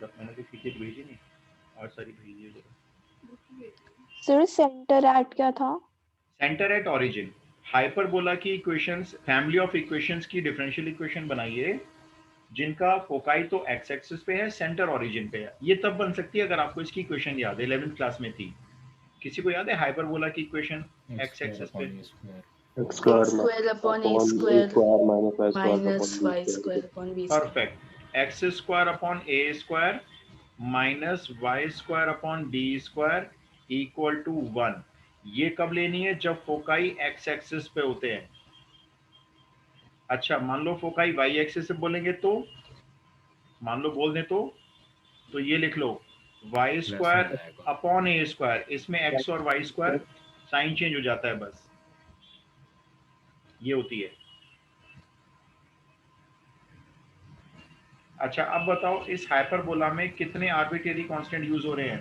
था, मैंने तो ठीक है भेजी नहीं और सारी भेजी है जरा। सर सेंटर एट क्या था? Centre at origin. हाइपरबोला की इक्वेशंस, फैमिली ऑफ इक्वेशंस की डिफरेंशियल इक्वेशन बनाइए जिनका फोकाई तो एक्स एक्सिस पे है, सेंटर ओरिजिन पे है। ये तब बन सकती है अगर आपको इसकी इक्वेशन याद है, 11th क्लास में थी। किसी को याद है हाइपरबोला की इक्वेशन एक्स एक्सिस पे? x square upon a square minus y square upon b square. Perfect. X square upon a square minus y square upon b square equal to 1। ये कब लेनी है? जब फोकाई एक्स एक्सिस पे होते हैं। अच्छा, मान लो फोकाई वाई एक्सिस से बोलेंगे तो, मान लो बोल दें तो ये लिख लो Y square upon a square, इसमें एक्स और वाई स्क्वायर साइन चेंज हो जाता है, बस ये होती है। अच्छा, अब बताओ इस हाइपरबोला में कितने आर्बिट्रेरी कांस्टेंट यूज हो रहे हैं?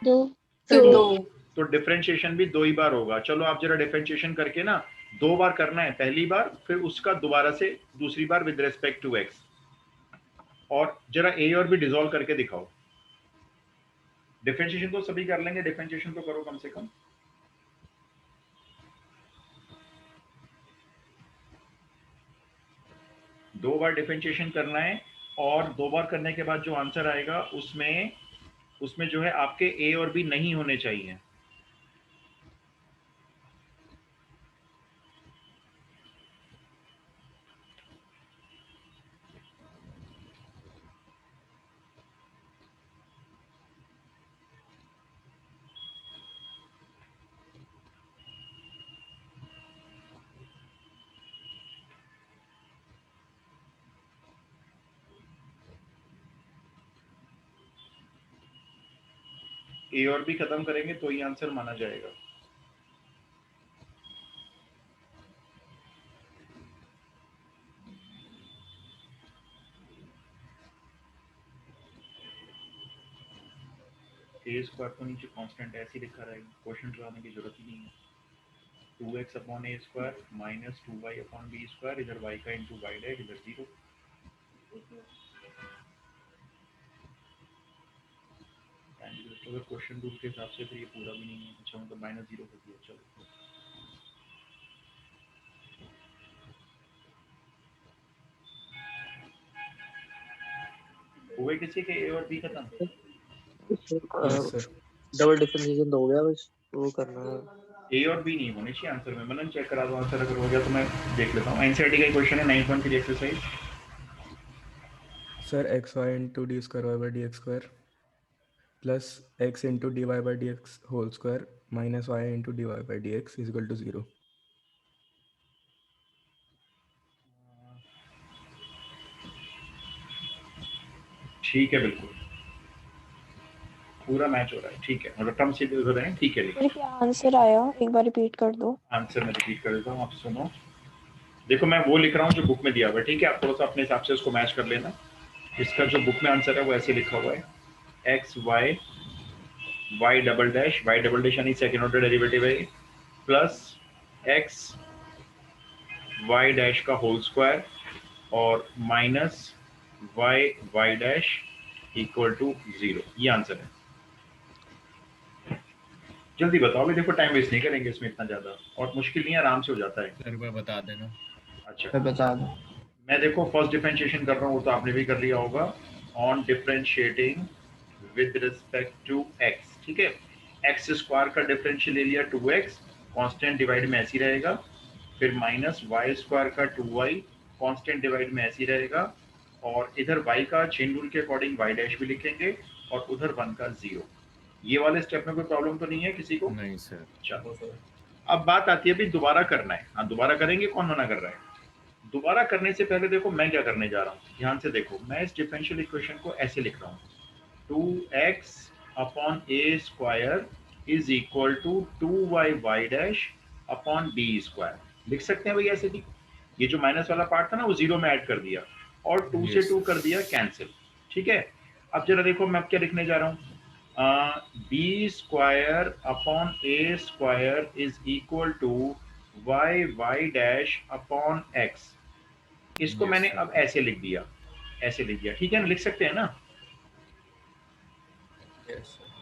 2। सर 2. तो डिफरेंशिएशन भी 2 ही बार होगा। चलो आप जरा डिफरेंशिएशन करके ना 2 बार करना है, पहली बार फिर उसका दोबारा से दूसरी बार विद रेस्पेक्ट टू एक्स, और जरा ए और बी डिसॉल्व करके दिखाओ। डिफरेंशिएशन तो सभी कर लेंगे, डिफरेंशिएशन तो करो कम से कम। दो बार डिफरेंशिएशन करना है और 2 बार करने के बाद जो आंसर आएगा उसमें जो है आपके ए और बी नहीं होने चाहिए। ए और बी खत्म करेंगे तो ही आंसर माना जाएगा। ए स्क्वायर तो नीचे कांस्टेंट ऐसे ही लिखा रहेगा, क्वेश्चन लगाने की जरूरत ही नहीं है। 2x upon a square minus 2y upon b square, इधर y का इंटू वाई डैश, इधर 0। अगर क्वेश्चन रूल के हिसाब से फिर ये पूरा भी नहीं है। अच्छा, मतलब -0 कर दिया। चलो हुए किसी के ए और बी खत्म? डबल डिफरेंशिएशन तो हो गया, बस वो करना है। ए और बी नहीं होने चाहिए आंसर में। मैंने चेक करा दो आंसर, अगर हो गया तो मैं देख लेता हूँ। एनसीईआरटी का क्वेश्चन है 9.3 exercise. Sir xy into d square y by d x square plus x into d y by d x whole square minus y into d y by d x is equal to 0। ठीक है, बिल्कुल पूरा match हो रहा है। ठीक है, मतलब टर्म से हो रहे हैं। ठीक है, सर क्या आंसर आया, एक बार रिपीट कर दो। आंसर मैं रिपीट कर देता हूँ, आप सुनो। देखो मैं वो लिख रहा हूँ जो बुक में दिया हुआ है, ठीक है? आप थोड़ा सा अपने हिसाब से उसको मैच कर लेना। इसका जो बुक में आंसर है वो ऐसे लिखा हुआ है, x y y double dash, y double dash यानी सेकेंड ऑर्डर डेरिवेटिव है, प्लस एक्स वाई डैश का होल स्क्वायर और minus y y dash equal to 0। ये आंसर है। जल्दी बताओ, अभी देखो टाइम वेस्ट नहीं करेंगे इसमें इतना ज्यादा, और मुश्किल नहीं है, आराम से हो जाता है। सर मैं बता देना। अच्छा बता दो। मैं देखो फर्स्ट डिफरेंशिएशन कर रहा हूँ, वो तो आपने भी कर लिया होगा। On differentiating with respect to x, ठीक है? एक्स स्क्वायर का डिफरेंशियल ले लिया 2x, कांस्टेंट डिवाइड में ऐसे ही रहेगा। फिर माइनस वाई स्क्वायर का 2y, कांस्टेंट डिवाइड में ऐसे ही रहेगा। और इधर y का चेन रूल के अकॉर्डिंग y डैश भी लिखेंगे, और उधर 1 का 0। ये वाले स्टेप में कोई प्रॉब्लम तो नहीं है किसी को? नहीं सर। चलो अब बात आती है अभी दोबारा करना है। हाँ दोबारा करेंगे, कौन मना कर रहा है? दोबारा करने से पहले देखो मैं क्या करने जा रहा हूँ, ध्यान से देखो। मैं इस डिफरेंशियल इक्वेशन को ऐसे लिख रहा हूँ, 2x upon a square is equal to 2y y dash upon b square. लिख सकते हैं भाई ऐसे भी। ये जो माइनस वाला पार्ट था ना वो 0 में ऐड कर दिया, और 2 से 2 कर दिया कैंसिल, ठीक है? अब जरा देखो मैं अब क्या लिखने जा रहा हूँ, b square upon a square is equal to y y dash upon x. इसको मैंने अब ऐसे लिख दिया, ऐसे लिख दिया, ठीक है ना? लिख सकते हैं ना?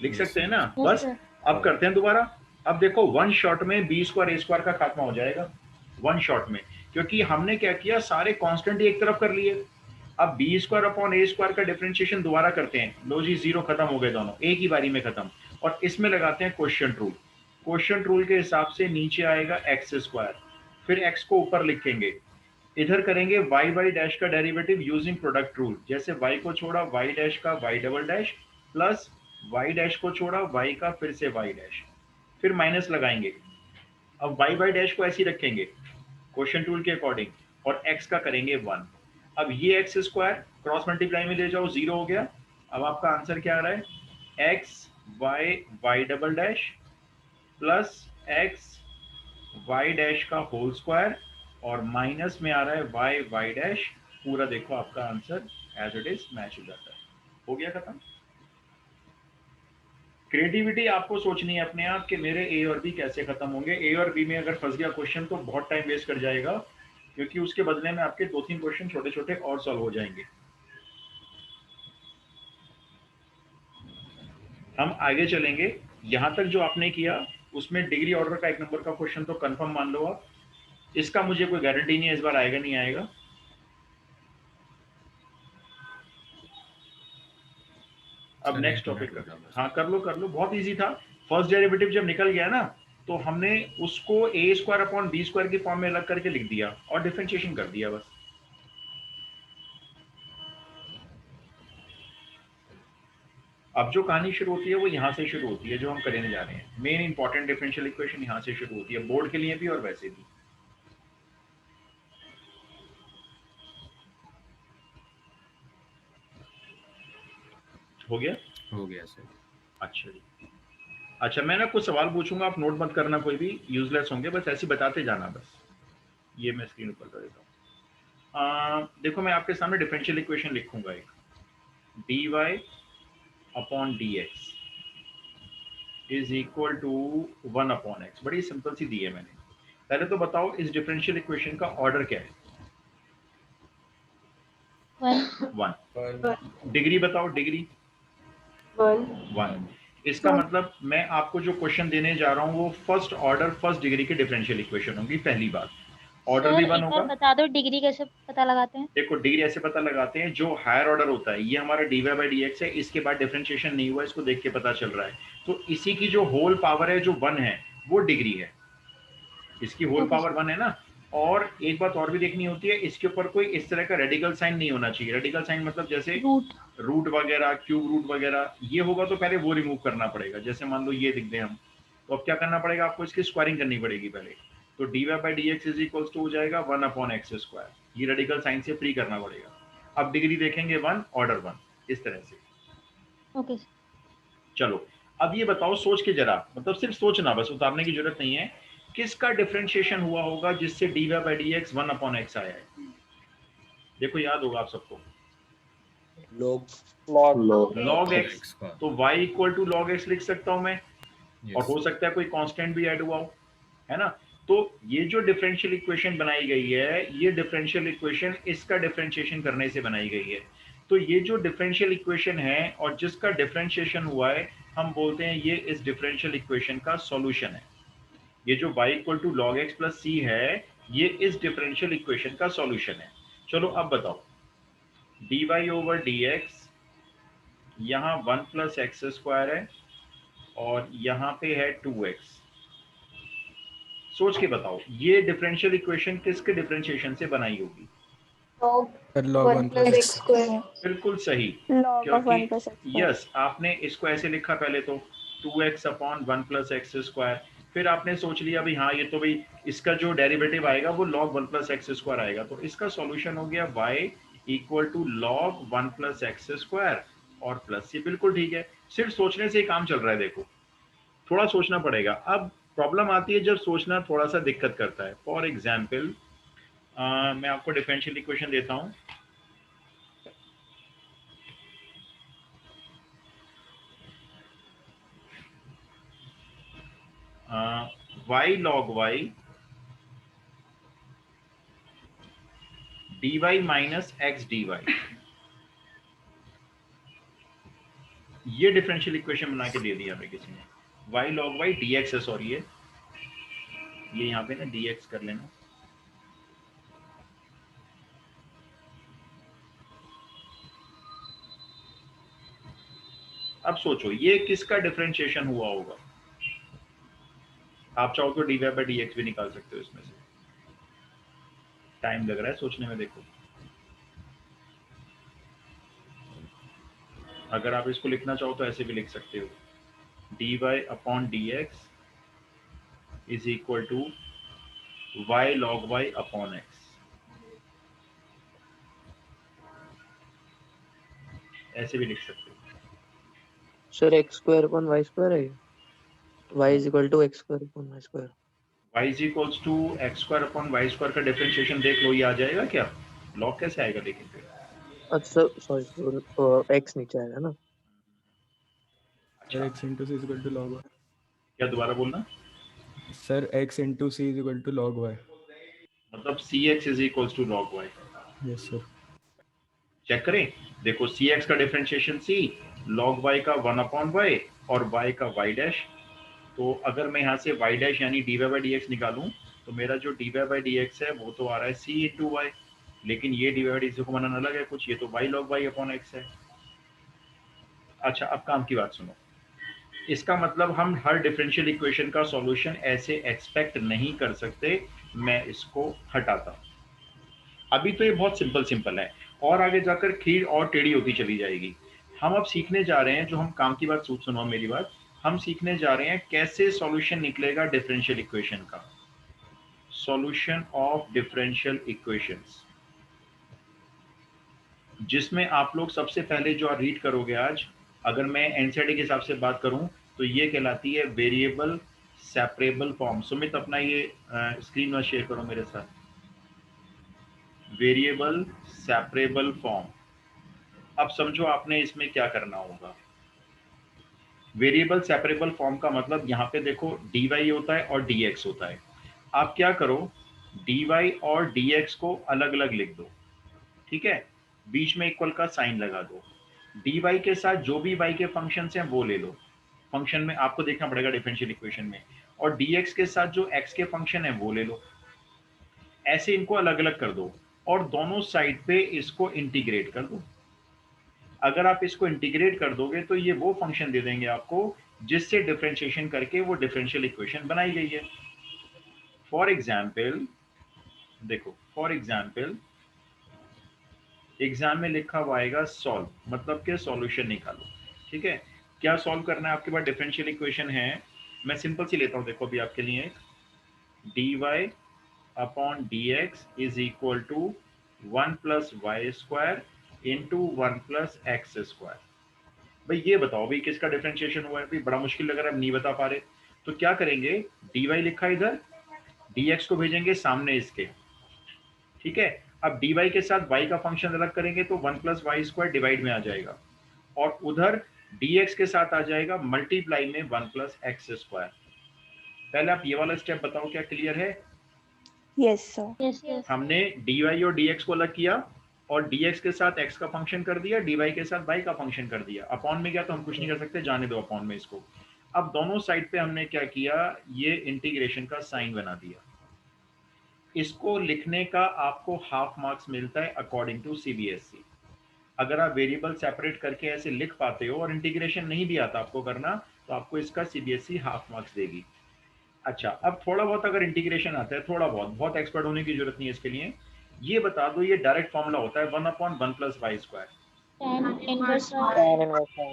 लिख सकते हैं ना? बस अब करते हैं दोबारा। अब देखो वन शॉट में बी स्क्वायर ए स्क्वायर का खात्मा हो जाएगा वन शॉट में, क्योंकि हमने क्या किया, सारे कांस्टेंट ही एक तरफ कर लिए। अब B square upon a square का डिफरेंशिएशन दोबारा करते हैं। लो जी, जीरो खत्म हो गए दोनों एक ही बारी में खत्म। और इसमें लगाते हैं क्वोशिएंट रूल। क्वोशिएंट रूल के हिसाब से नीचे आएगा एक्स स्क्वायर, फिर एक्स को ऊपर लिखेंगे, इधर करेंगे वाई वाई डैश का डेरिवेटिव यूजिंग प्रोडक्ट रूल। जैसे वाई को छोड़ा वाई डैश का y double dash, plus y dash को छोड़ा वाई का फिर से वाई डैश, फिर माइनस लगाएंगे। अब वाई वाई डैश को ऐसे ही रखेंगे क्वोशिएंट रूल के अकॉर्डिंग, और एक्स का करेंगे 1। अब ये एक्स स्क्वायर क्रॉस मल्टीप्लाई में ले जाओ, जीरो हो गया। अब आपका आंसर क्या आ रहा है, x y y double dash plus x y dash का होल स्क्वायर, और माइनस में आ रहा है वाई वाई डैश। पूरा देखो आपका answer as it is match हो जाता है। हो गया खत्म। क्रिएटिविटी आपको सोचनी है अपने आप कि मेरे ए और बी कैसे खत्म होंगे। ए और बी में अगर फंस गया क्वेश्चन तो बहुत टाइम वेस्ट कर जाएगा, क्योंकि उसके बदले में आपके 2-3 क्वेश्चन छोटे छोटे और सॉल्व हो जाएंगे। हम आगे चलेंगे। यहां तक जो आपने किया उसमें डिग्री ऑर्डर का 1 नंबर का क्वेश्चन तो कंफर्म मान लो आप। इसका मुझे कोई गारंटी नहीं है इस बार आएगा नहीं आएगा। अब नेक्स्ट टॉपिक कर, हाँ कर लो, बहुत इजी था। फर्स्ट डेरिवेटिव जब निकल गया ना, तो हमने उसको ए स्क्वायर अपॉन बी स्क्वायर की फॉर्म में अलग करके लिख दिया और डिफरेंशिएशन कर दिया बस। अब जो कहानी शुरू होती है वो यहाँ से शुरू होती है, जो हम करने जा रहे हैं। मेन इंपॉर्टेंट डिफरेंशियल इक्वेशन यहाँ से शुरू होती है, बोर्ड के लिए भी और वैसे भी। हो गया सर। अच्छा जी, अच्छा मैं ना कुछ सवाल पूछूंगा, आप नोट मत करना, कोई भी यूजलेस होंगे, बस ऐसे बताते जाना बस। ये मैं स्क्रीन ऊपर कर देता हूँ। देखो मैं आपके सामने डिफरेंशियल इक्वेशन लिखूंगा एक, dy upon dx is equal to 1 upon x. बड़ी सिंपल सी दी है मैंने। पहले तो बताओ इस डिफरेंशियल इक्वेशन का ऑर्डर क्या है? 1। डिग्री बताओ, डिग्री 1। इसका मतलब मैं आपको जो क्वेश्चन देने जा रहा हूँ वो फर्स्ट ऑर्डर फर्स्ट डिग्री की डिफरेंशियल इक्वेशन होगी। पहली बात, ऑर्डर भी 1 होगा। बता दो डिग्री कैसे पता लगाते हैं? देखो डिग्री ऐसे पता लगाते हैं, जो हायर ऑर्डर होता है, ये हमारा dy बाई dx है, इसके बाद डिफरेंशिएशन नहीं हुआ, इसको देख के पता चल रहा है, तो इसी की जो होल पावर है जो 1 है वो डिग्री है। इसकी होल पावर 1 है ना। और एक बात और भी देखनी होती है, इसके ऊपर कोई इस तरह का रेडिकल साइन नहीं होना चाहिए। रेडिकल साइन मतलब जैसे रूट वगैरह, क्यूब रूट वगैरह, ये होगा तो पहले वो रिमूव करना पड़ेगा। जैसे मान लो ये लिख दें हम, तो अब क्या करना पड़ेगा आपको, इसकी स्क्वायरिंग करनी पड़ेगी पहले। तो dy बाई dx इज इक्वल्स टू हो जाएगा 1 अपॉन एक्स स्क्वायर। ये रेडिकल साइन से फ्री करना पड़ेगा। अब डिग्री देखेंगे 1, ऑर्डर 1, इस तरह से। ओके चलो अब ये बताओ सोच के जरा, मतलब सिर्फ सोचना, बस उतारने की जरूरत नहीं है, किसका डिफरेंशिएशन हुआ होगा जिससे dy बाई dx 1 अपॉन x आया है? देखो याद होगा आप सबको, log x। तो y equal to log x लिख सकता हूं मैं, और हो सकता है कोई कांस्टेंट भी ऐड हुआ हो, है ना। तो ये जो डिफरेंशियल इक्वेशन बनाई गई है, ये डिफरेंशियल इक्वेशन इसका डिफरेंशिएशन करने से बनाई गई है। तो ये जो डिफरेंशियल इक्वेशन है और जिसका डिफरेंशिएशन हुआ है, हम बोलते हैं ये इस डिफरेंशियल इक्वेशन का सॉल्यूशन है। ये जो y equal to log x plus c है, ये इस डिफरेंशियल इक्वेशन का सॉल्यूशन है। चलो अब बताओ, dy ओवर dx यहाँ 1 प्लस एक्स स्क्वायर है और यहाँ पे है 2x। सोच के बताओ ये डिफरेंशियल इक्वेशन किसके डिफरेंशिएशन से बनाई होगी? log 1 plus x square. बिल्कुल सही, log of 1 plus x क्योंकि यस आपने इसको ऐसे लिखा पहले तो 2x upon 1 plus x square, फिर आपने सोच लिया भाई हाँ ये तो भाई इसका जो डेरिवेटिव आएगा वो log 1 प्लस एक्स स्क्वायर आएगा, तो इसका सॉल्यूशन हो गया y equal to log 1 plus x square और प्लस। ये बिल्कुल ठीक है, सिर्फ सोचने से ही काम चल रहा है। देखो थोड़ा सोचना पड़ेगा। अब प्रॉब्लम आती है जब सोचना थोड़ा सा दिक्कत करता है। फॉर एग्जाम्पल मैं आपको डिफरेंशियल इक्वेशन देता हूं। y log y dy minus x dy। ये डिफरेंशियल इक्वेशन बना के दे दिया हमें किसी ने, y log y dx है, सॉरी ये यहाँ पे ना dx कर लेना। अब सोचो ये किसका डिफरेंशिएशन हुआ होगा। आप चाहो तो dy by dx भी निकाल सकते हो इसमें से, टाइम लग रहा है सोचने में। देखो अगर आप इसको लिखना चाहो तो ऐसे भी लिख सकते हो, dy upon dx is equal to y log y upon x, ऐसे भी लिख सकते हो। Sir x square upon y square है, y is equal to x square upon y square. y is equals to x square upon y square का differentiation देख लो, ये आ जाएगा क्या? लॉग कैसे आएगा लेकिन फिर? अच्छा सॉरी, x नीचे आएगा ना। Sir x into c is equal to log y। क्या दोबारा बोलना? Sir x into c is equal to log y। मतलब cx is equals to log y। Yes sir. Check करें, देखो cx का डिफरेंशिएशन c, log y का 1 upon y और y का y डैश। तो अगर मैं यहाँ से y डैश यानी dy by dx निकालूं तो मेरा जो dy by dx है वो तो आ रहा है c into y, लेकिन ये dy by dx को बनाना अलग है कुछ, ये तो y log y upon x है। अच्छा अब काम की बात सुनो, इसका मतलब हम हर डिफरेंशियल इक्वेशन का सॉल्यूशन ऐसे एक्सपेक्ट नहीं कर सकते। मैं इसको हटाता, अभी तो ये बहुत सिंपल है, और आगे जाकर खीर और टेढ़ी होती चली जाएगी। हम अब सीखने जा रहे हैं, जो हम काम की बात सुनो मेरी बात, हम सीखने जा रहे हैं कैसे सॉल्यूशन निकलेगा डिफरेंशियल इक्वेशन का, सॉल्यूशन ऑफ डिफरेंशियल इक्वेशंस, जिसमें आप लोग सबसे पहले जो रीड करोगे आज, अगर मैं एनसीईआरटी के हिसाब से बात करूं तो ये कहलाती है वेरिएबल सेपरेबल फॉर्म। सुमित अपना ये स्क्रीन में शेयर करो मेरे साथ, वेरिएबल सेपरेबल फॉर्म। अब समझो आपने इसमें क्या करना होगा। वेरिएबल सेपरेबल फॉर्म का मतलब यहाँ पे देखो dy होता है और dx होता है। आप क्या करो, dy और dx को अलग अलग लिख दो, ठीक है, बीच में इक्वल का साइन लगा दो। dy के साथ जो भी y के फंक्शंस हैं वो ले लो, फंक्शन में आपको देखना पड़ेगा डिफरेंशियल इक्वेशन में, और dx के साथ जो x के फंक्शन है वो ले लो। ऐसे इनको अलग अलग कर दो और दोनों साइड पे इसको इंटीग्रेट कर दो। अगर आप इसको इंटीग्रेट कर दोगे तो ये वो फंक्शन दे देंगे आपको जिससे डिफरेंशिएशन करके वो डिफरेंशियल इक्वेशन बनाई गई है। फॉर एग्जाम्पल देखो, फॉर एग्जाम्पल एग्जाम में लिखा हुआ आएगा सॉल्व, मतलब कि सॉल्यूशन निकालो, ठीक है। क्या सॉल्व करना है, आपके पास डिफरेंशियल इक्वेशन है, मैं सिंपल सी लेता हूँ देखो अभी आपके लिए, dy upon dx is equal to 1 plus y square into 1 plus x square. भाई ये बताओ भाई किसका डिफरेंशिएशन हुआ है? भाई बड़ा मुश्किल लग रहा है, अब नहीं बता पा रहे, तो क्या करेंगे, dy लिखा इधर, dx को भेजेंगे सामने इसके, ठीक है। अब dy के साथ y का फंक्शन अलग करेंगे तो 1 प्लस वाई स्क्वायर डिवाइड में आ जाएगा, और उधर dx के साथ आ जाएगा मल्टीप्लाई में 1 प्लस एक्स स्क्वायर। पहले आप ये वाला स्टेप बताओ, क्या क्लियर है? Yes sir. यस हमने dy और dx को अलग किया और dx के साथ x का फंक्शन कर दिया, dy के साथ y का फंक्शन कर दिया। अपॉन में क्या तो हम कुछ नहीं कर सकते, जाने दो अपॉन में इसको। अब दोनों साइड पे हमने क्या किया, ये इंटीग्रेशन का साइन बना दिया। इसको लिखने का आपको हाफ मार्क्स मिलता है अकॉर्डिंग टू सीबीएसई। अगर आप वेरिएबल सेपरेट करके ऐसे लिख पाते हो और इंटीग्रेशन नहीं भी आता आपको करना, तो आपको इसका सीबीएसई हाफ मार्क्स देगी। अच्छा अब थोड़ा बहुत अगर इंटीग्रेशन आता है, थोड़ा बहुत एक्सपर्ट होने की जरूरत नहीं है इसके लिए, ये बता दो ये डायरेक्ट फॉर्मूला होता है 1 upon 1 plus y square, tan inverse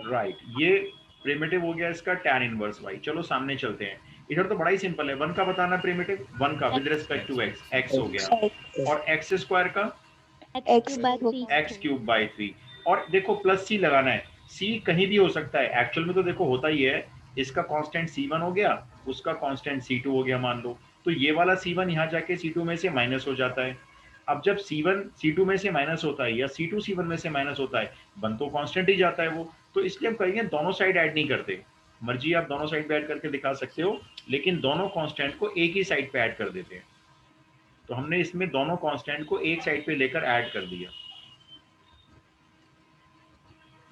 right. ये प्रिमिटिव हो गया इसका tan इनवर्स y। चलो सामने चलते हैं, इधर तो बड़ा ही सिंपल है, 1 का बताना प्रिमिटिव, 1 का with respect to x, x हो गया, और x स्क्वायर का x by 3 x cube by 3, और देखो प्लस c लगाना है, c कहीं भी हो सकता है, एक्चुअल में तो देखो होता ही है, इसका कांस्टेंट c1 हो गया, उसका कांस्टेंट c2 हो गया मान लो, तो ये वाला c1 यहाँ जाके c2 में से माइनस हो जाता है। अब जब c1 c2 में से माइनस होता है या c2 c1 में से माइनस होता है, 1 तो कांस्टेंट ही जाता है वो, तो इसलिए हम कहेंगे दोनों साइड ऐड नहीं करते, मर्जी आप दोनों साइड पे ऐड करके दिखा सकते हो, लेकिन दोनों कांस्टेंट को एक ही साइड पे ऐड कर देते हैं। तो हमने इसमें दोनों कांस्टेंट को एक साइड पे लेकर ऐड कर दिया।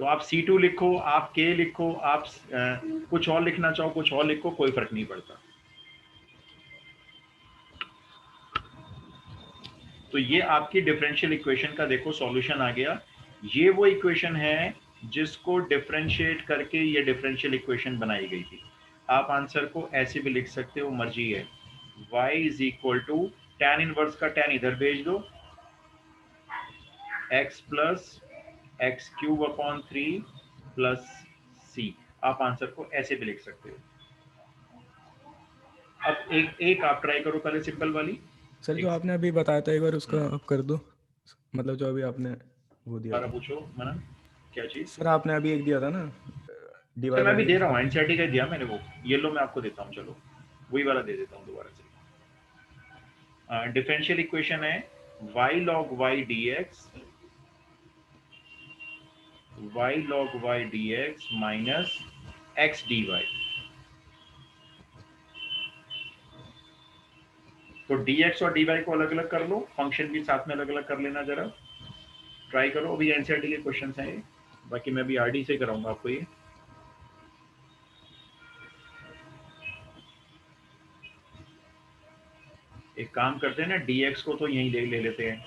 तो आप C2 लिखो, आप K लिखो, आप कुछ और लिखना चाहो कुछ और लिखो, कोई फर्क नहीं पड़ता। तो ये आपकी डिफरेंशियल इक्वेशन का देखो सॉल्यूशन आ गया। ये वो इक्वेशन है जिसको डिफरेंशिएट करके ये डिफरेंशियल इक्वेशन बनाई गई थी। आप आंसर को ऐसे भी लिख सकते हो, मर्जी है। y is equal to tan inverse का tan इधर भेज दो, x plus x cube upon 3 plus c। आप आंसर को ऐसे भी लिख सकते हो। अब एक आप ट्राई करो पहले सिंपल वाली। सर जो एक आपने अभी बताया था एक बार उसका आप कर दो, मतलब जो अभी आपने वो दिया बारा था। पूछो मना, क्या चीज? सर आपने अभी एक दिया था ना, सर डीवाई मैं बाई भी डी दे रहा हूँ, एनसीईआरटी का दिया मैंने, वो येलो में आपको देता हूँ। चलो वही वाला दे देता हूँ दोबारा से। डिफरेंशियल इक्वेशन है y log y dx, y log y dx minus x dy। तो dx और dy को अलग अलग कर लो, फंक्शन भी साथ में अलग अलग कर लेना, जरा ट्राई करो। अभी एनसीईआरटी के क्वेश्चंस हैं ये, बाकी मैं भी आरडी से कराऊंगा आपको ये। एक काम करते हैं ना, dx को तो यहीं ले लेते हैं,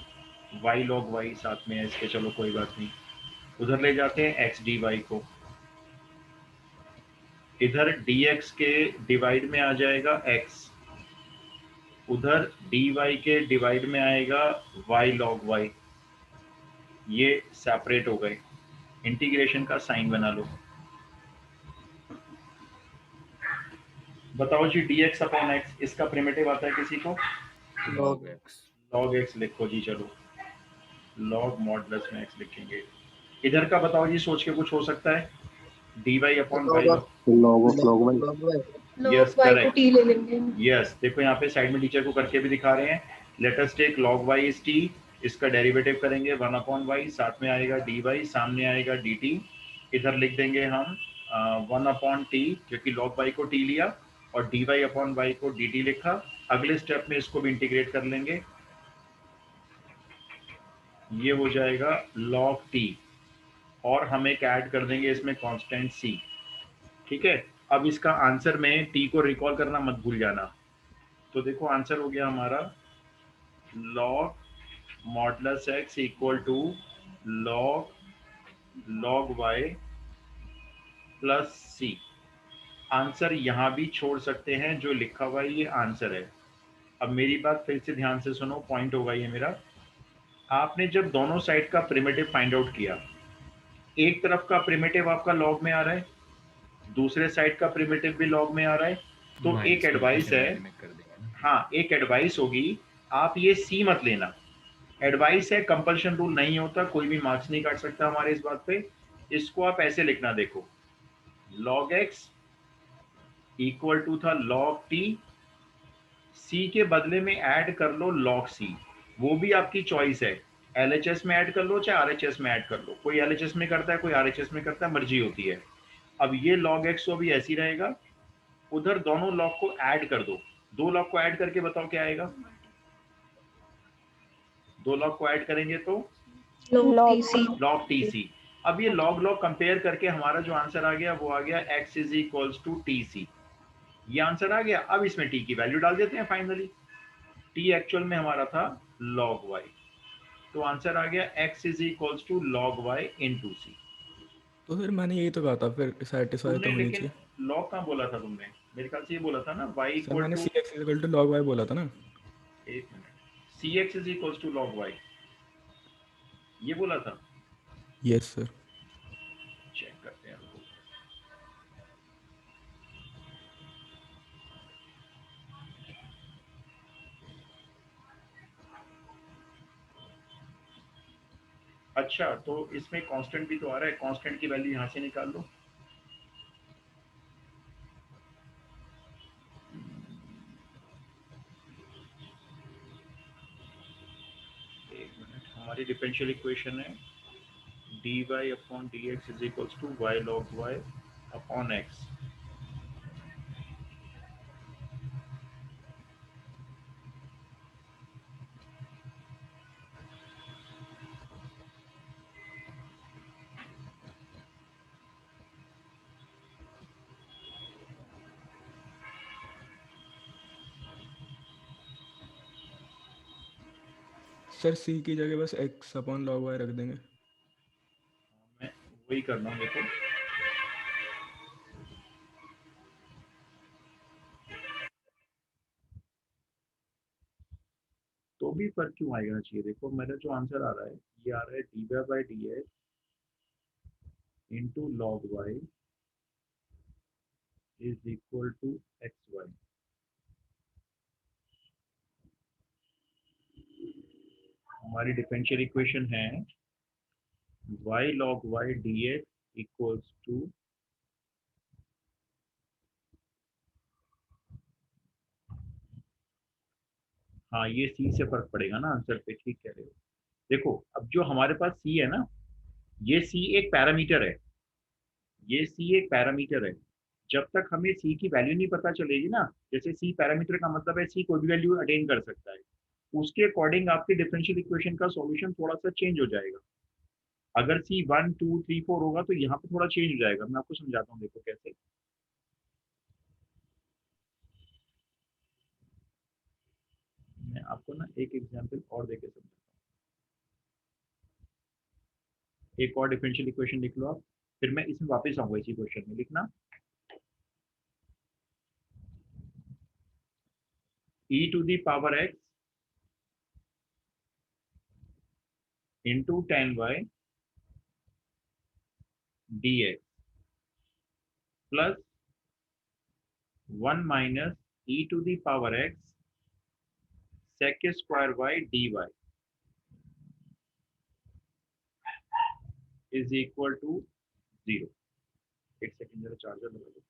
y log y साथ में है इसके, चलो कोई बात नहीं। उधर ले जाते हैं x dy को, इधर dx के डिवाइड में आ जाएगा x, उधर dy के डिवाइड में आएगा y log y। ये सेपरेट हो गए, इंटीग्रेशन का साइन बना लो। बताओ जी, dx अपॉन x इसका प्रिमिटिव आता है किसी को? log log x लिखो जी, चलो log मॉडुलस में x लिखेंगे। इधर का बताओ जी, सोच के कुछ हो सकता है? dy upon y log log y log y yes log y को करेक्ट। t ले लेंगे। यस देखो यहाँ पे साइड में टीचर को करके भी दिखा रहे हैं। Let us take log y is t, इसका डेरिवेटिव करेंगे 1 अपॉन y, साथ में आएगा dy, सामने आएगा dt। इधर लिख देंगे हम 1 अपॉन t, क्योंकि log y को t लिया, और dy अपॉन y को dt लिखा। अगले स्टेप में इसको भी इंटीग्रेट कर लेंगे, ये हो जाएगा log t, और हम एक ऐड कर देंगे इसमें कांस्टेंट c। ठीक है, अब इसका आंसर में t को रिकॉल करना मत भूल जाना। तो देखो आंसर हो गया हमारा log modulus x equal to log y plus c। Answer यहाँ भी छोड़ सकते हैं, जो लिखा हुआ है ये आंसर है। अब मेरी बात फिर से ध्यान से सुनो, पॉइंट होगा ये मेरा। आपने जब दोनों साइड का प्रिमिटिव फाइंड आउट किया, एक तरफ का प्रिमिटिव आपका लॉग में आ रहा है, दूसरे साइड का प्रिमिटिव भी लॉग में आ रहा है, तो एक एडवाइस है, हाँ एक एडवाइस होगी, आप ये सी मत लेना। एडवाइस है, कंपल्शन रूल नहीं होता, कोई भी मार्क्स नहीं काट सकता हमारे इस बात पे। इसको आप ऐसे लिखना, देखो log x इक्वल टू था log t, c के बदले में ऐड कर लो log c, वो भी आपकी चॉइस है। LHS में ऐड कर लो चाहे RHS में ऐड कर लो, कोई LHS में करता है कोई RHS में करता है, मर्जी होती है। अब ये log x तो अभी ऐसे ही रहेगा, उधर दोनों लॉग को ऐड कर दो, दो लॉग को ऐड करके बताओ क्या आएगा? दो लॉग को ऐड करेंगे तो log tc। log tc। अब ये लॉग लॉग कंपेयर करके हमारा जो आंसर आ गया वो आ गया x is equals to tc। ये आंसर आ गया। अब इसमें t की वैल्यू डाल देते हैं फाइनली। t एक्चुअल में हमारा था log y, तो आंसर आ गया x is equals to log y into c। तो फिर मैंने यही तो कहा था, फिर सेटिस्फाई तो तुमने होनी लेकिन चाहिए। log कहाँ बोला था तुमने? मेरे ख्याल से ये बोला था ना y सर इक्वल मैंने to, c x equal to log y बोला था ना। एक minute, cx is equals to log y, ये बोला था। Yes sir. चेक करते हैं रुको। अच्छा, तो इसमें कांस्टेंट भी तो आ रहा है, कांस्टेंट की वैल्यू यहाँ से निकाल लो। एक मिनट, हमारी डिफरेंशियल इक्वेशन है dy upon dx is equals to y log y upon x। Sir c की जगह बस x अपॉन log y रख देंगे। मैं वही करना हूँ देखो। तो भी फर्क क्यों आएगा चाहिए, देखो मेरा जो आंसर आ रहा है ये आ रहा है dy by d x into log y is equal to x y. हमारी डिफरेंशियल इक्वेशन है y log y dx equals to, हाँ ये c से फर्क पड़ेगा ना आंसर पे, ठीक कह रहे हो। देखो अब जो हमारे पास c है ना, ये c एक पैरामीटर है, ये c एक पैरामीटर है। जब तक हमें c की वैल्यू नहीं पता चलेगी ना, जैसे c पैरामीटर का मतलब है c कोई भी वैल्यू अटेन कर सकता है, उसके अकॉर्डिंग आपके डिफरेंशियल इक्वेशन का सॉल्यूशन थोड़ा सा चेंज हो जाएगा। अगर c 1 2 3 4 होगा तो यहाँ पे थोड़ा चेंज हो जाएगा। मैं आपको समझाता हूँ, देखो कैसे। मैं आपको ना एक एग्जांपल और देके समझाता हूँ। एक और डिफरेंशियल इक्वेशन लिख लो आप, फिर मैं इसमें वापस आऊंगा इसी क्वेश्चन में। लिखना e to the power x into tan y d x plus 1 minus e to the power x sec square y d y is equal to 0। एक सेकेंड जरा चार्जर लगा दो।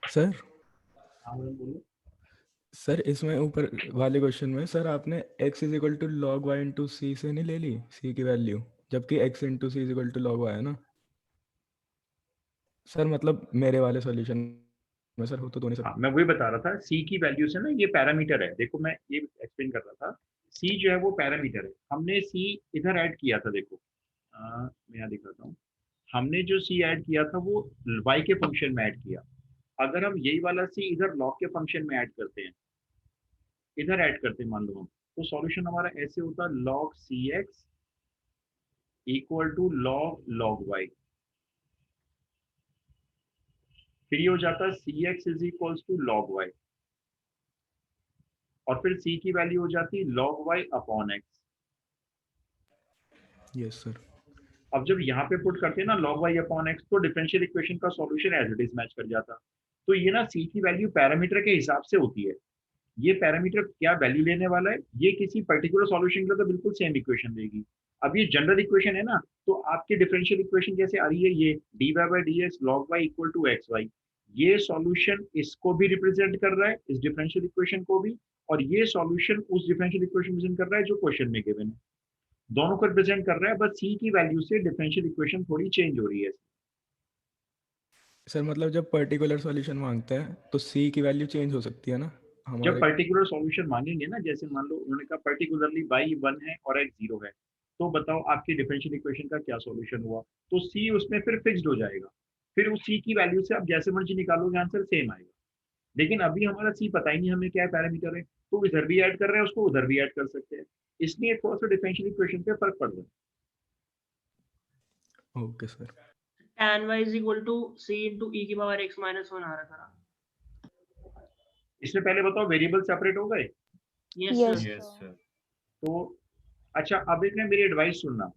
सर हाँ बोलो। सर इसमें ऊपर वाले क्वेश्चन में सर आपने x is equal to log y into c से नहीं ले ली c की वैल्यू, जबकि x into c is equal to log y है ना सर। मतलब मेरे वाले सॉल्यूशन में सर हो तो दोनों हाँ सब। मैं वही बता रहा था, c की वैल्यू से ना, ये पैरामीटर है, देखो मैं ये एक्सप्लेन कर रहा था। c जो है वो पैरामीटर है, हमने c इधर ऐड किया था, देखो मैं यहाँ दिखाता हूँ। हमने जो c ऐड किया था वो y के फंक्शन में ऐड किया। अगर हम यही वाला c इधर log के फंक्शन में ऐड करते हैं, इधर ऐड करते हैं मान लो हम, तो सॉल्यूशन हमारा ऐसे होता log cx equal to log y। फिर ये हो जाता cx is equal to log y, और फिर c की वैल्यू हो जाती log y upon x। Yes sir. अब जब यहाँ पे पुट करते हैं ना log y अपॉन x, तो डिफरेंशियल इक्वेशन का solution as it is match कर जाता। तो ये ना c की वैल्यू पैरामीटर के हिसाब से होती है। ये पैरामीटर क्या वैल्यू लेने वाला है, ये किसी पर्टिकुलर सॉल्यूशन के लिए तो बिल्कुल सेम इक्वेशन देगी। अब ये जनरल इक्वेशन है ना, तो आपकी डिफरेंशियल इक्वेशन जैसे आ रही है ये dy by d x log y equal to x y, ये सॉल्यूशन इसको भी रिप्रेजेंट कर रहा है, इस डिफरेंशियल इक्वेशन को भी, और ये सॉल्यूशन उस डिफरेंशियल इक्वेशन रिप्रेजेंट कर रहा है जो क्वेश्चन में गिवन है। दोनों को रिप्रेजेंट कर रहा है, बस c की वैल्यू से डिफरेंशियल इक्वेशन थोड़ी चेंज हो रही है। सर मतलब जब पर्टिकुलर सॉल्यूशन मांगते हैं तो c की वैल्यू चेंज हो सकती है ना जब हमारे। पर्टिकुलर सॉल्यूशन मांगेंगे ना, जैसे मान लो उन्होंने कहा पर्टिकुलरली y 1 है और x 0 है, तो बताओ आपकी डिफरेंशियल इक्वेशन का क्या सॉल्यूशन हुआ, तो c उसमें फिर फिक्स्ड हो जाएगा। फिर उस c की वैल्यू से आप जैसे मर्जी निकालोगे आंसर सेम आएगा। लेकिन अभी हमारा c पता ही नहीं हमें क्या पैरामीटर है, तो इधर भी ऐड कर रहे हैं उसको, उधर भी ऐड कर सकते हैं, इसलिए थोड़ा सा डिफरेंशियल इक्वेशन पे फर्क पड़ रहा है। Okay sir. tan y is equal to c into e की पावर x minus 1 आ रहा था। इसमें पहले बताओ वेरिएबल सेपरेट हो गए? Yes Yes, sir. sir. तो अच्छा, अब एक ना मेरी एडवाइस सुनना,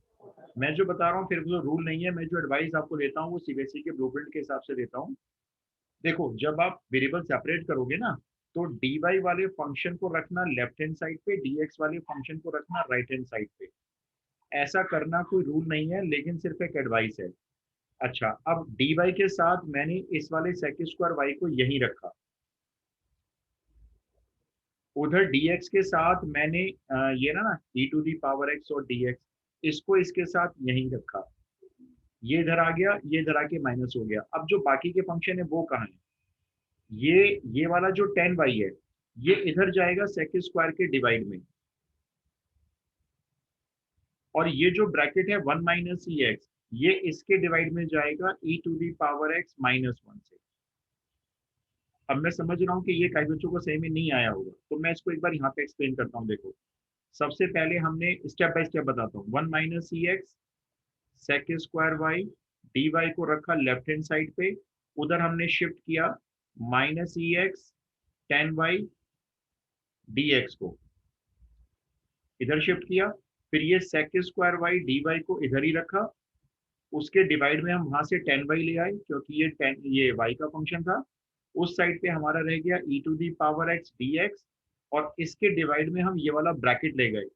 मैं जो बता रहा हूँ फिर वो रूल नहीं है, मैं जो एडवाइस आपको देता हूँ वो सीबीएसई के ब्लूप्रिंट के हिसाब से देता हूँ। देखो जब आप वेरिएबल सेपरेट करोगे ना, तो dy वाले फंक्शन को रखना लेफ्ट हैंड साइड पे, dx वाले फंक्शन को रखना राइट हैंड साइड पे। ऐसा करना कोई रूल नहीं है, लेकिन सिर्फ एक एडवाइस है। अच्छा, अब dy के साथ मैंने इस वाले sec स्क्वायर y को यहीं रखा, उधर dx के साथ मैंने ये ना e to the power x और dx, इसको इसके साथ यहीं रखा। ये इधर आ गया, ये इधर आके माइनस हो गया। अब जो बाकी के फंक्शन है वो कहाँ है? ये वाला जो 10y है ये इधर जाएगा सेक स्क्वायर के डिवाइड में, और ये जो ब्रैकेट है 1 माइनस ई एक्स ये इसके डिवाइड में जाएगा e to the power x minus 1 से। अब मैं समझ रहा हूँ कि ये कई बच्चों को सही में नहीं आया होगा, तो मैं इसको एक बार यहाँ पे एक्सप्लेन करता हूँ। देखो, सबसे पहले हमने स्टेप बाय स्टेप बताता हूँ। 1 minus e x sec square y d y को रखा लेफ्ट हैंड साइड पे, उधर हमने शिफ्ट किया minus e x 10y dx को इधर शिफ्ट किया, फिर ये sec square y d y को इधर ही रखा, उसके डिवाइड में हम वहां से 10y ले आए क्योंकि ये y का फंक्शन था। उस साइड पे हमारा रह गया e to the power x dx, और इसके डिवाइड में हम ये वाला ब्रैकेट ले गए।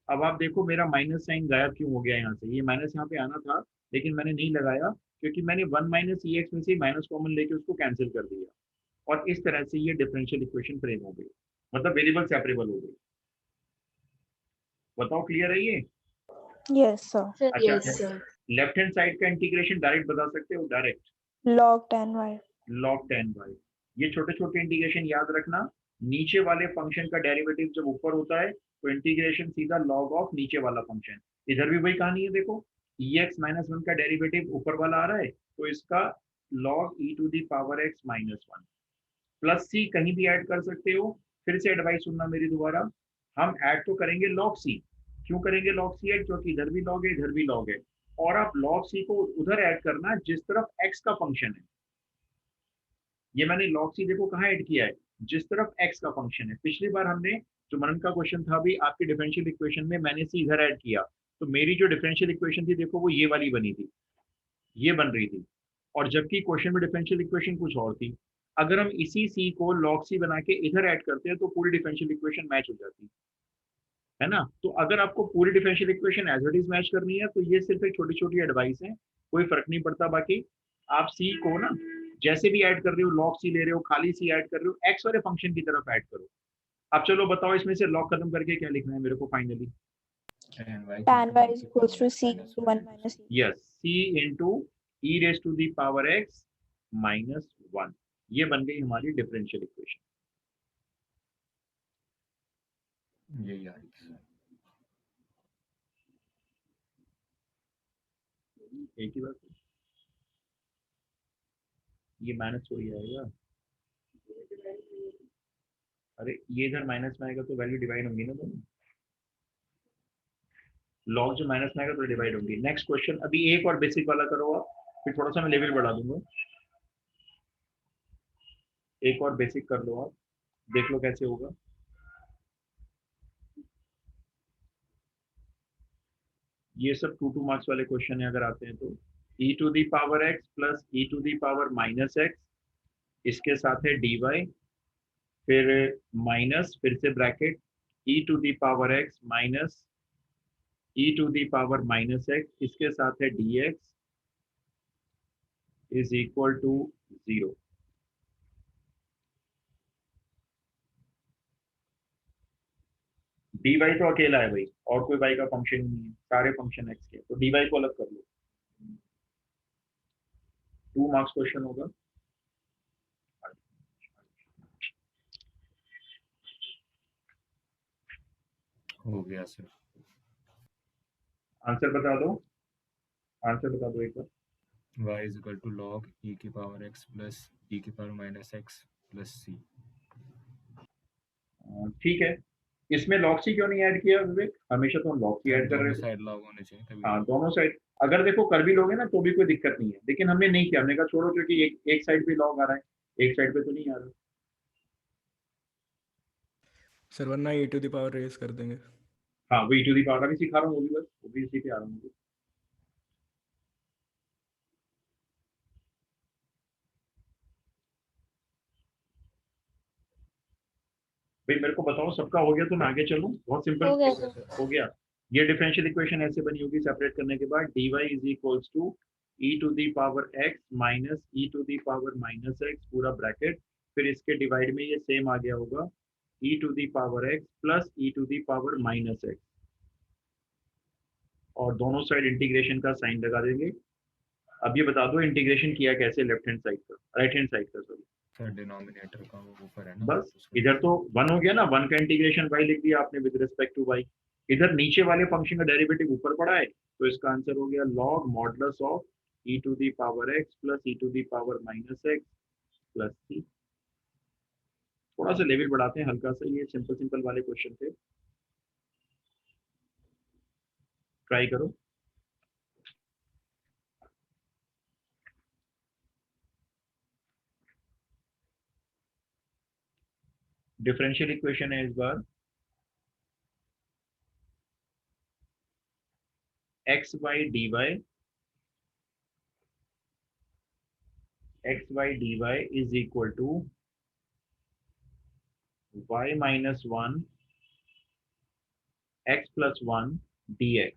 अब आप देखो मेरा माइनस साइन गायब क्यों हो गया यहाँ से, ये माइनस यहाँ पे आना था लेकिन मैंने नहीं लगाया क्योंकि मैंने 1 माइनस ई एक्स में से माइनस कॉमन लेके उसको कैंसिल कर दिया, और इस तरह से ये डिफरेंशियल इक्वेशन फ्रेम हो गई, मतलब वेरिएबल सेपरेबल हो गई। बताओ क्लियर है ये? Yes, sir. Yes, sir. Left hand side का इंटीग्रेशन डायरेक्ट बता सकते हो, direct Log 10y. log 10y। ये छोटे छोटे इंटीग्रेशन याद रखना, नीचे वाले फंक्शन का डेरिवेटिव जब ऊपर होता है तो इंटीग्रेशन सीधा log ऑफ नीचे वाला फंक्शन। इधर भी वही कहानी है, देखो ex माइनस 1 का डेरिवेटिव ऊपर वाला आ रहा है तो इसका log e to the power x minus 1 plus c कहीं भी ऐड कर सकते हो। फिर से एडवाइस सुनना मेरी दोबारा, हम ऐड तो करेंगे log c। क्यों करेंगे log c ऐड? क्योंकि इधर भी log है इधर भी log है, और आप log c को उधर ऐड करना जिस तरफ x का फंक्शन है। ये मैंने log c देखो कहाँ ऐड किया है, जिस तरफ x का फंक्शन है। पिछली बार हमने जो मनन का क्वेश्चन था भी आपके डिफरेंशियल इक्वेशन में मैंने c इधर ऐड किया, तो मेरी जो डिफरेंशियल इक्वेशन थी देखो वो ये वाली बनी थी, ये बन रही थी, और जबकि क्वेश्चन में डिफरेंशियल इक्वेशन कुछ और थी। अगर हम इसी c को log c बना के इधर ऐड करते हैं तो पूरी डिफरेंशियल इक्वेशन मैच हो जाती है ना। तो अगर आपको पूरी differential equation as it is match करनी है तो ये सिर्फ एक छोटी छोटी एडवाइस है, कोई फर्क नहीं पड़ता। बाकी आप c को ना जैसे भी ऐड कर रहे हो, log c ले रहे हो, खाली c ऐड कर रहे हो, x वाले फंक्शन की तरफ ऐड करो। अब चलो बताओ इसमें से log खत्म करके क्या लिखना है मेरे को finally? Tan y is equals to c into 1 minus e. Yes, c into e raised to the power x minus 1, ये बन गई हमारी डिफरेंशियल इक्वेशन। यही आ रही है। एक ही बात है, ये माइनस हो ही आएगा। अरे ये इधर माइनस में आएगा तो वैल्यू डिवाइड होंगी ना दोनों, लॉग जो माइनस में आएगा तो डिवाइड होंगी। नेक्स्ट क्वेश्चन, अभी एक और बेसिक वाला करो आप, फिर थोड़ा सा मैं लेवल बढ़ा दूंगा। एक और बेसिक कर लो आप, देख लो कैसे होगा। ये सब 2 मार्क्स वाले क्वेश्चन है अगर आते हैं तो। e to the power x plus e to the power minus x, इसके साथ है dy, फिर माइनस, फिर से bracket e to the power x minus e to the power minus x, इसके साथ है dx is equal to 0। dy तो अकेला है भाई, और कोई y का फंक्शन नहीं है, सारे फंक्शन x के, तो dy को अलग कर लो। 2 मार्क्स क्वेश्चन होगा। हो गया सर। आंसर बता दो, आंसर बता दो एक बार। y is equal to log e की पावर x प्लस e की power minus x plus c। ठीक है, इसमें log c क्यों नहीं ऐड किया विवेक? हमेशा तो हम log c ऐड कर रहे दोनों थे। साइड लॉग होने चाहिए तभी। हाँ दोनों साइड, अगर देखो कर भी लोगे ना तो भी कोई दिक्कत नहीं है, लेकिन हमने नहीं किया, हमने कहा छोड़ो क्योंकि एक साइड पे log आ रहा है, एक साइड पे तो नहीं आ रहा। सर वरना e to the power raise कर देंगे। हाँ वही टू दी पावर भी सिखा रहा हूँ, वो भी बस वो भी इसी पे आ रहा हूँ। भाई मेरे को बताओ सबका हो गया तो मैं आगे चलूँ? बहुत सिंपल हो गया सर। हो गया। ये डिफरेंशियल इक्वेशन ऐसे बनी होगी सेपरेट करने के बाद, dy is equals to e to the power x minus e to the power minus x पूरा ब्रैकेट, फिर इसके डिवाइड में ये सेम आ गया होगा e to the power x plus e to the power minus x, और दोनों side integration का साइन लगा देंगे। अब ये बता दो इंटीग्रेशन किया कैसे लेफ्ट हैंड साइड का, राइट हैंड साइड का सॉरी। सर डिनोमिनेटर का वो ऊपर है ना, बस उसको इधर तो 1 हो गया ना, 1 का इंटीग्रेशन y लिख दिया आपने विद रिस्पेक्ट टू y। इधर नीचे वाले फंक्शन का डेरिवेटिव ऊपर पड़ा है, तो इसका आंसर हो गया log modulus of e to the power x plus e to the power minus x plus c। थोड़ा सा लेवल बढ़ाते हैं हल्का सा, ये सिंपल सिंपल वाले क्वेश्चन थे, ट्राई करो। डिफरेंशियल इक्वेशन है इस बार, x y d y is equal to y minus 1 x plus 1 dx।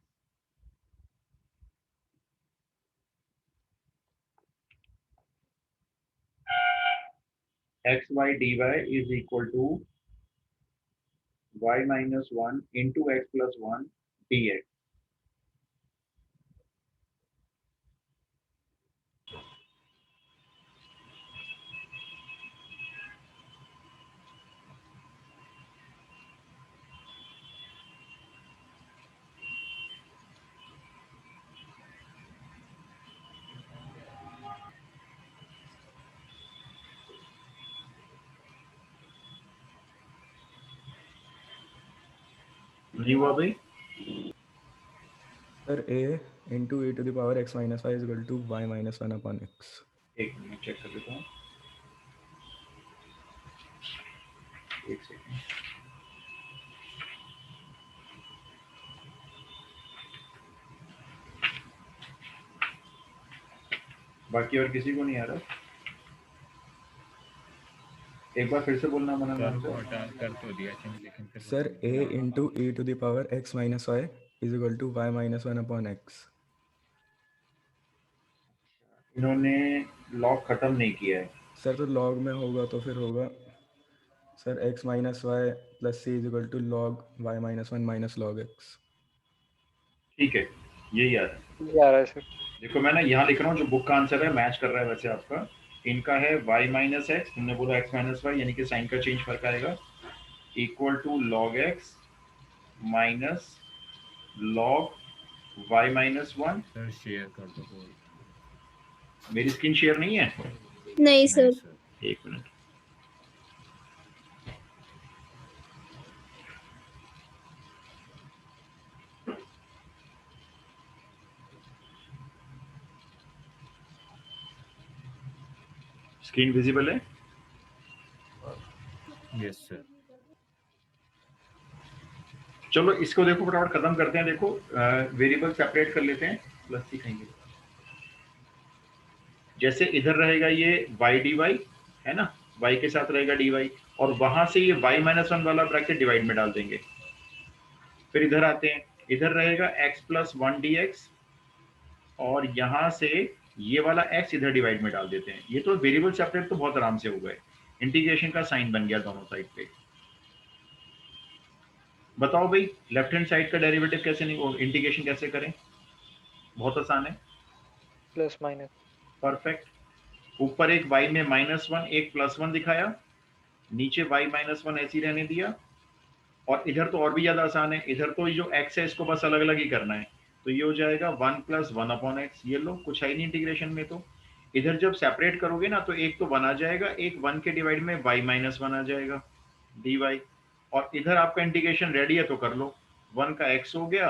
X y d y is equal to y minus 1 into x plus 1 dx। नहीं हुआ भाई? Sir a into e to the power x minus y is equal to y minus 1 upon x। एक minute check कर लेता हूँ, एक second. बाकी और किसी को नहीं आ रहा? एक बार फिर से बोलना मना सर को हटा कर तो दिया चेंज, लेकिन फिर sir a into e to the power x minus y is equal to y minus 1 upon x। इन्होंने लॉग खत्म नहीं किया है। सर तो log में होगा तो फिर होगा sir x minus y plus c is equal to log y minus 1 minus log x। ठीक है, यही आ रहा है। ये आ रहा है सर। देखो मैं ना यहाँ लिख रहा हूँ, जो बुक का आंसर है मैच कर रहा है वैसे आपका। इनका है y माइनस एक्स, तुमने बोला x माइनस वाई, यानी कि साइन का चेंज फर्क आएगा, equal to log x minus log y minus 1। Sir share कर दो बोल। मेरी स्क्रीन शेयर नहीं है? नहीं सर। एक मिनट, स्क्रीन विजिबल है? Yes sir. चलो इसको देखो फटाफट खत्म करते हैं। देखो वेरिएबल सेपरेट कर लेते हैं, प्लस सी कहेंगे। जैसे इधर रहेगा ये y dy है ना, y के साथ रहेगा dy, और वहां से ये y माइनस 1 वाला ब्रैकेट डिवाइड में डाल देंगे। फिर इधर आते हैं, इधर रहेगा x प्लस 1 dx, और यहाँ से ये वाला x इधर डिवाइड में डाल देते हैं। ये तो वेरिएबल सेपरेट तो बहुत आराम से हो गए, इंटीग्रेशन का साइन बन गया दोनों साइड पे। बताओ भाई लेफ्ट हैंड साइड का डेरिवेटिव कैसे नहीं, इंटीग्रेशन कैसे करें? बहुत आसान है, प्लस माइनस। परफेक्ट। ऊपर एक y में -1 एक +1 दिखाया, नीचे y -1 ऐसे ही रहने दिया, और इधर तो और भी ज्यादा आसान है। इधर तो जो x है इसको बस अलग अलग ही करना है, तो ये हो जाएगा 1 + 1 अपॉन x। ये लो, कुछ है ही नहीं इंटीग्रेशन में। तो इधर जब सेपरेट करोगे ना, तो एक तो 1 आ जाएगा, एक 1 के डिवाइड में y -1 आ जाएगा dy, और इधर आपका इंटीग्रेशन रेडी है तो कर लो। 1 का x हो गया,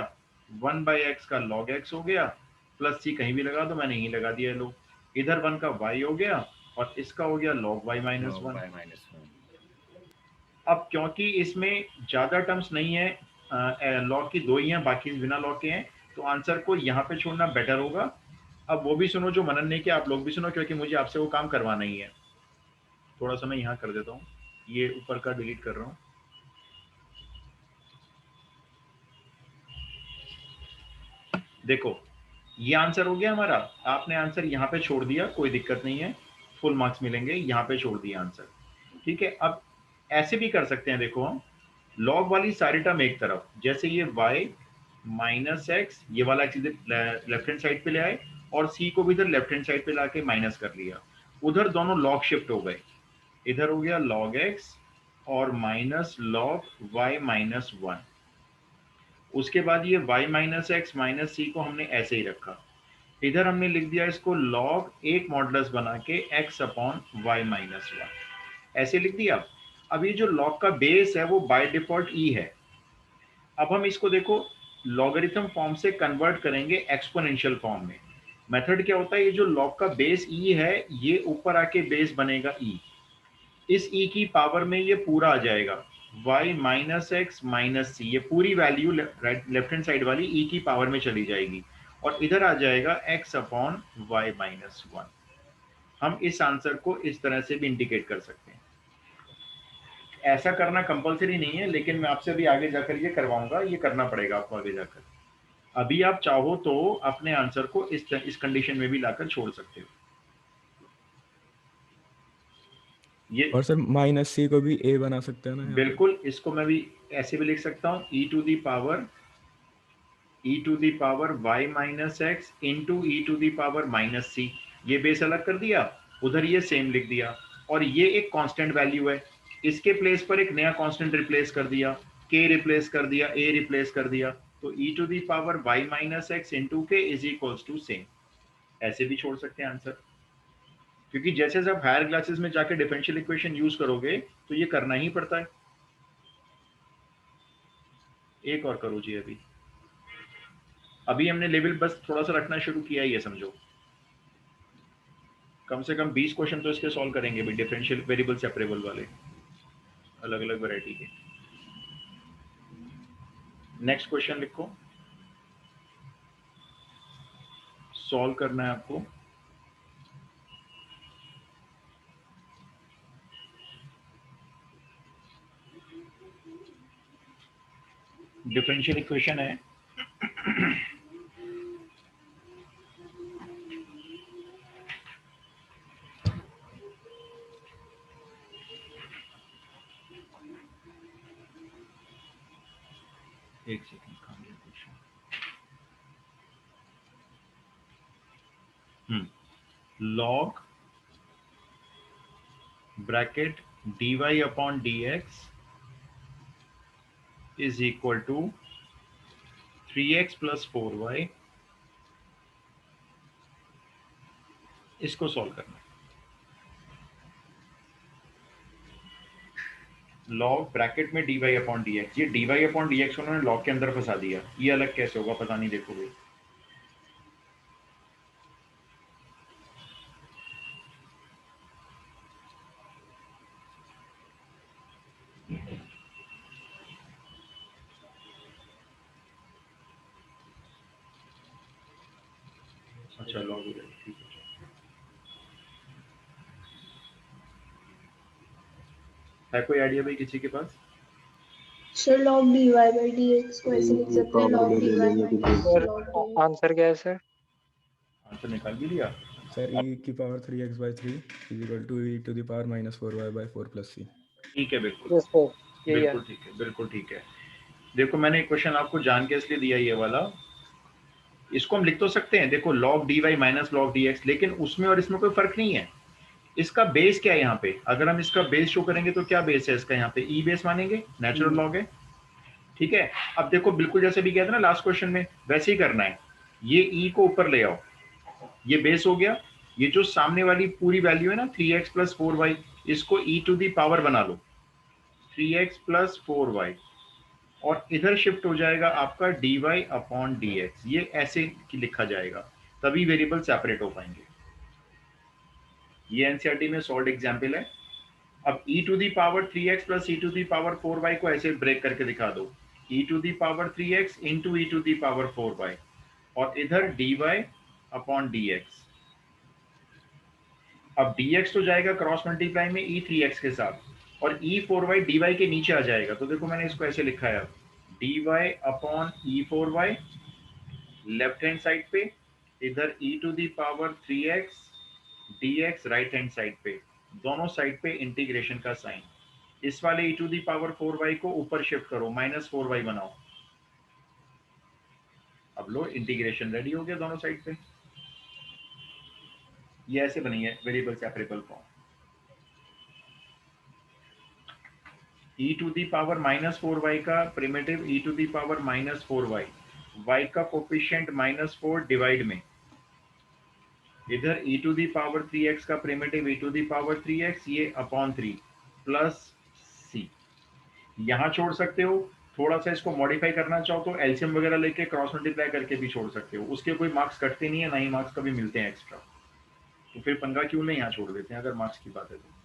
1/x का log x हो गया, प्लस c कहीं भी लगा दो, मैंने यहीं लगा दिया। लो, इधर 1 का y हो गया, और इसका हो गया log y -1। अब क्योंकि इसमें ज्यादा टर्म्स नहीं है, लॉग की 2 ही हैं, बाकी बिना लॉग के हैं, तो आंसर को यहाँ पे छोड़ना बेटर होगा। अब वो भी सुनो जो मनन ने किया, आप लोग भी सुनो, क्योंकि मुझे आपसे वो काम करवाना ही है। थोड़ा सा मैं यहाँ कर देता हूँ, ये ऊपर का डिलीट कर रहा हूँ। देखो ये आंसर हो गया हमारा, आपने आंसर यहाँ पे छोड़ दिया, कोई दिक्कत नहीं है, फुल मार्क्स मिलेंगे। यहाँ पे छोड़ दिया आंसर, ठीक है। अब ऐसे भी कर सकते हैं, देखो हम लॉग वाली सारी टर्म एक तरफ, जैसे ये y -x, ये वाला x इधर लेफ्ट हैंड साइड पे ले आए, और c को भी इधर लेफ्ट हैंड साइड पे लाके माइनस कर लिया, उधर दोनों लॉग शिफ्ट हो गए। इधर हो गया log x और माइनस log y माइनस 1। उसके बाद ये y माइनस एक्स माइनस सी को हमने ऐसे ही रखा। इधर हमने लिख दिया इसको log एक मॉडुलस बना के x अपॉन y माइनस 1, ऐसे लिख दिया। अब ये जो log का बेस है वो बाय डिफॉल्ट e है। अब हम इसको देखो लॉगरिथम फॉर्म से कन्वर्ट करेंगे एक्सपोनेंशियल फॉर्म में। मेथड क्या होता है, ये जो log का बेस e है ये ऊपर आके बेस बनेगा e, इस e की पावर में ये पूरा आ जाएगा y minus x minus c, ये पूरी वैल्यू लेफ्ट हैंड साइड वाली e की पावर में चली जाएगी और इधर आ जाएगा x अपॉन y माइनस 1। हम इस आंसर को इस तरह से भी इंडिकेट कर सकते हैं। ऐसा करना कंपलसरी नहीं है, लेकिन मैं आपसे भी आगे जाकर ये करवाऊंगा, ये करना पड़ेगा आपको आगे जाकर। अभी आप चाहो तो अपने आंसर को इस कंडीशन में भी लाकर छोड़ सकते हो। ये और सर माइनस सी को भी a बना सकते हैं ना? बिल्कुल, इसको मैं भी ऐसे भी लिख सकता हूँ e to the power y minus x into e to the power minus c. ये बेस अलग कर दिया, उधर ये सेम लिख दिया, और ये एक कांस्टेंट वैल्यू है, इसके प्लेस पर एक नया कांस्टेंट रिप्लेस कर दिया, k रिप्लेस कर दिया, a रिप्लेस कर दिया, तो e to the power y minus x into k is equals to same. ऐसे भी छोड़ सकते हैं आंसर, क्योंकि जैसे जब हायर क्लासेस में जाके डिफरेंशियल इक्वेशन यूज करोगे तो ये करना ही पड़ता है। एक और करो जी, अभी हमने लेवल बस थोड़ा सा रखना शुरू किया है, ये समझो। कम से कम 20 क्वेश्चन तो इसके सॉल्व करेंगे भी, डिफरेंशियल वेरिएबल सेपरेबल वाले, अलग अलग वैरायटी के। नेक्स्ट क्वेश्चन लिखो, सॉल्व करना है आपको। डिफरेंशियल इक्वेशन है एक second, log bracket dy upon dx is equal to 3x plus 4y। इसको सॉल्व करना है। log ब्रैकेट में dy अपॉन dx, ये dy अपॉन dx को उन्होंने log के अंदर फंसा दिया, ये अलग कैसे होगा पता नहीं, देखोगे। अच्छा log हो जाएगा, ठीक है कोई आइडिया भाई किसी के पास? Sir log dy by dx को ऐसे लिख सकते हैं, log dy minus log dx। Answer क्या है सर? आंसर निकाल भी लिया सर e की power 3x/3 is equal to e to the power minus 4y/4 plus c। ठीक है, बिल्कुल यस सर, यही है। बिल्कुल ठीक है, बिल्कुल ठीक है। देखो मैंने क्वेश्चन आपको जान के इसलिए दिया ये वाला, इसको हम लिख तो सकते हैं, देखो log dy minus log dx, लेकिन उसमें और इसमें कोई फर्क नहीं है। इसका बेस क्या है यहाँ पे, अगर हम इसका बेस शो करेंगे तो क्या बेस है इसका, यहाँ पे ई बेस मानेंगे, नेचुरल लॉग है, ठीक है। अब देखो बिल्कुल जैसे भी किया था ना लास्ट क्वेश्चन में, वैसे ही करना है, ये ई को ऊपर ले आओ, ये बेस हो गया, ये जो सामने वाली पूरी वैल्यू है ना 3x प्लस 4y, इसको e टू दी पावर बना लो 3x प्लस 4y, और इधर शिफ्ट हो जाएगा आपका dy अपॉन dx, ये ऐसे लिखा जाएगा, तभी वेरिएबल सेपरेट हो पाएंगे। ये एनसीईआरटी में सॉल्व एग्जाम्पल है। अब e to the power 3x plus e to the power 4y को ऐसे ब्रेक करके दिखा दो, e to the power 3x into e to the power 4y, और इधर dy अपॉन dx। अब dx तो जाएगा क्रॉस मल्टीप्लाई में e3x के साथ, और e4y dy के नीचे आ जाएगा, तो देखो मैंने इसको ऐसे लिखा है dy upon e4y left hand side पे, इधर e to the power 3x dx right hand side पे, दोनों साइड पे इंटीग्रेशन का साइन, इस वाले e to the power 4y को ऊपर शिफ्ट करो, माइनस 4y बनाओ। अब लो इंटीग्रेशन रेडी हो गया दोनों साइड पे, ये ऐसे बनी है variable separable form. e to the power -4y का primitive e to the power -4y, y का कोफिशिएंट -4 डिवाइड में, इधर e to the power 3x का primitive e to the power 3x, ये अपॉन 3 प्लस c। यहाँ छोड़ सकते हो, थोड़ा सा इसको मॉडिफाई करना चाहो तो एलसीएम वगैरह लेके क्रॉस मल्टीप्लाई करके भी छोड़ सकते हो, उसके कोई मार्क्स कटते नहीं है, ना ही मार्क्स कभी मिलते हैं एक्स्ट्रा, तो फिर पंगा क्यों नहीं यहाँ छोड़ देते हैं अगर मार्क्स की बात है तो।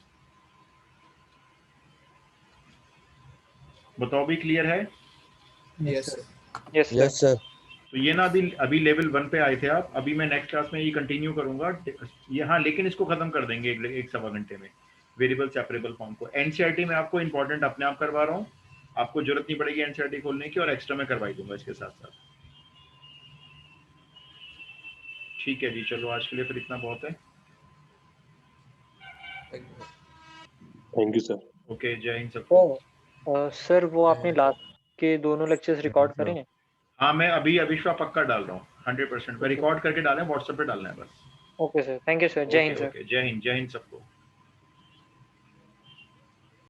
बताओ भी क्लियर है? Yes sir. तो ये ना अभी लेवल 1 पे आए थे आप, अभी मैं नेक्स्ट क्लास में ये कंटिन्यू करूंगा यहाँ, लेकिन इसको खत्म कर देंगे एक सवा घंटे में, वेरिएबल सेपरेबल फॉर्म को। एनसीईआरटी में आपको इंपॉर्टेंट अपने आप करवा रहा हूँ, आपको जरूरत नहीं पड़ेगी एनसीईआरटी खोलने की, और एक्स्ट्रा में करवाई दूंगा इसके साथ साथ। ठीक है जी, चलो आज के लिए फिर इतना बहुत है। Thank you sir. ओके, जय हिंद सबको। सर वो आपने लास्ट के दोनों लेक्चर्स रिकॉर्ड करे हैं? हाँ, मैं अभी अभिश्वा पक्का डाल रहा हूँ 100%, मैं रिकॉर्ड करके डालें, व्हाट्सएप पे डालना है बस। Okay sir, thank you sir, जय हिंद सर। जय हिंद सबको।